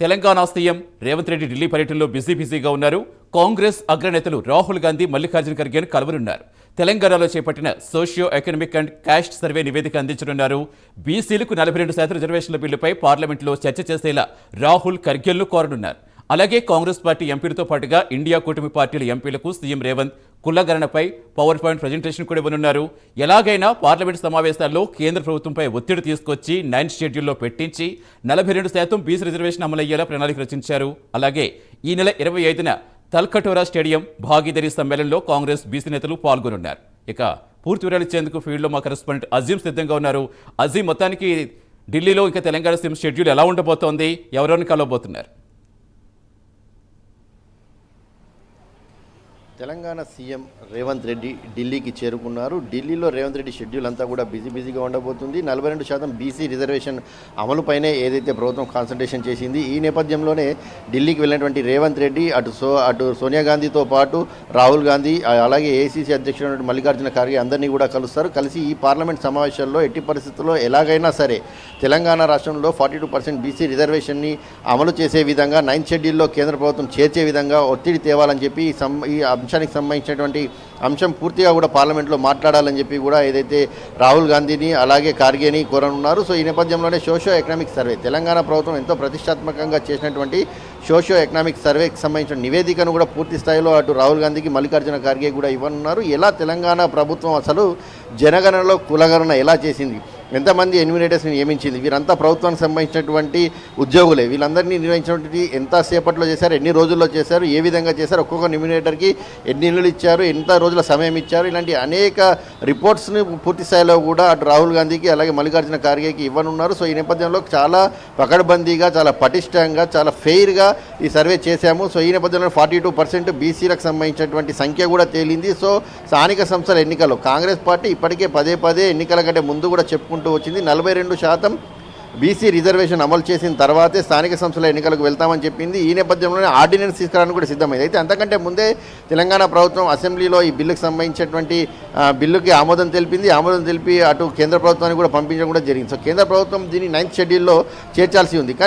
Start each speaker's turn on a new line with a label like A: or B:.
A: Telangana CM Revanth Reddy Delhi పర్యటనలో బిజీగా ఉన్నారు. కాంగ్రెస్ అగ్రనేతలు రాహుల్ గాంధీ, మల్లికార్జున ఖర్గేను కలవనున్నారు. తెలంగాణలో చేపట్టిన socio economic and caste survey నివేదిక అందించనున్నారు. బీసీలకు 42% రిజర్వేషన్ల బిల్లుపై పార్లమెంట్లో చర్చ చేసేలా రాహుల్ ఖర్గేలను కోరనున్నారు. అలాగే కాంగ్రెస్ పార్టీ ఎంపీలతో పాటుగా ఇండియా కూటమి పార్టీల ఎంపీలకు సీఎం రేవంత్ కులగణనపై పవర్ పాయింట్ ప్రజెంటేషన్ కూడా ఇవ్వనున్నారు. ఎలాగైనా పార్లమెంట్ సమావేశాల్లో కేంద్ర ప్రభుత్వంపై ఒత్తిడి తీసుకొచ్చి 9th షెడ్యూల్లో పెట్టించి 42% బీసీ రిజర్వేషన్ అమలయ్యేలా ప్రణాళిక రచించారు. అలాగే ఈ నెల 25న తల్కటోరా స్టేడియం భాగీదారీ సమ్మేళనంలో కాంగ్రెస్ బీసీ నేతలు పాల్గొనున్నారు. ఇక పూర్తి వివరాలు ఇచ్చేందుకు ఫీల్డ్లో మా కరెస్పాండెంట్ అజీం సిద్ధంగా ఉన్నారు. అజీం, మొత్తానికి ఢిల్లీలో ఇంకా తెలంగాణ సీఎం షెడ్యూల్ ఎలా ఉండబోతోంది? ఎవరెవరిని కలవబోతున్నారు?
B: తెలంగాణ సీఎం రేవంత్ రెడ్డి ఢిల్లీకి చేరుకున్నారు. ఢిల్లీలో రేవంత్ రెడ్డి షెడ్యూల్ అంతా కూడా బిజీగా ఉండబోతుంది. 42% బీసీ రిజర్వేషన్ అమలుపైనే ఏదైతే ప్రభుత్వం కాన్సన్ట్రేషన్ చేసింది. ఈ నేపథ్యంలోనే ఢిల్లీకి వెళ్ళినటువంటి రేవంత్ రెడ్డి అటు సోనియా గాంధీతో పాటు రాహుల్ గాంధీ, అలాగే ఏఐసీసీ అధ్యక్షుడు మల్లికార్జున ఖర్గే అందరినీ కూడా కలుస్తారు. కలిసి ఈ పార్లమెంట్ సమావేశాల్లో ఎట్టి పరిస్థితుల్లో ఎలాగైనా సరే తెలంగాణ రాష్ట్రంలో 42% బీసీ రిజర్వేషన్ని అమలు చేసే విధంగా 9th షెడ్యూల్లో కేంద్ర ప్రభుత్వం చేర్చే విధంగా ఒత్తిడి తేవాలని చెప్పి ఈ అంశానికి సంబంధించినటువంటి అంశం పూర్తిగా కూడా పార్లమెంట్లో మాట్లాడాలని చెప్పి కూడా ఏదైతే రాహుల్ గాంధీని అలాగే ఖార్గేని కోరనున్నారు. సో ఈ నేపథ్యంలోనే సోషియో ఎకనామిక్ సర్వే, తెలంగాణ ప్రభుత్వం ఎంతో ప్రతిష్టాత్మకంగా చేసినటువంటి సోషియో ఎకనామిక్ సర్వేకి సంబంధించిన నివేదికను కూడా పూర్తి స్థాయిలో అటు రాహుల్ గాంధీకి, మల్లికార్జున ఖార్గే కూడా ఇవ్వనున్నారు. ఎలా తెలంగాణ ప్రభుత్వం అసలు జనగణనలో కులగణన ఎలా చేసింది, ఎంతమంది ఎన్యూమినేటర్స్ని నియమించింది, వీరంతా ప్రభుత్వానికి సంబంధించినటువంటి ఉద్యోగులే, వీళ్ళందరినీ నిర్వహించినటువంటి ఎంతసేపట్లో చేశారు, ఎన్ని రోజుల్లో చేశారు, ఏ విధంగా చేశారు, ఒక్కొక్క ఎన్యూమినేటర్కి ఎన్ని నెలలు ఇచ్చారు, ఎంత రోజుల సమయం ఇచ్చారు, ఇలాంటి అనేక రిపోర్ట్స్ని పూర్తి స్థాయిలో కూడా అటు రాహుల్ గాంధీకి అలాగే మల్లికార్జున ఖార్గేకి ఇవ్వనున్నారు. సో ఈ నేపథ్యంలో చాలా పకడ్బందీగా, చాలా పటిష్టంగా, చాలా ఫెయిర్గా ఈ సర్వే చేశాము. సో ఈ నేపథ్యంలో 42% బీసీలకు సంబంధించినటువంటి సంఖ్య కూడా తేలింది. సో స్థానిక సంస్థల ఎన్నికల్లో కాంగ్రెస్ పార్టీ ఇప్పటికే పదే ఎన్నికల కంటే ముందు కూడా చెప్పుకుంటూ వచ్చింది 42% బీసీ రిజర్వేషన్ అమలు చేసిన తర్వాతే స్థానిక సంస్థల ఎన్నికలకు వెళ్తామని చెప్పింది. ఈ నేపథ్యంలోనే ఆర్డినెన్స్ తీసుకురావడానికి కూడా సిద్ధమైంది. అయితే అంతకంటే ముందే తెలంగాణ ప్రభుత్వం అసెంబ్లీలో ఈ బిల్లుకు సంబంధించినటువంటి బిల్లుకి ఆమోదం తెలిపి అటు కేంద్ర ప్రభుత్వానికి కూడా పంపించడం కూడా జరిగింది. సో కేంద్ర ప్రభుత్వం దీన్ని 9th షెడ్యూల్లో చేర్చాల్సి ఉంది.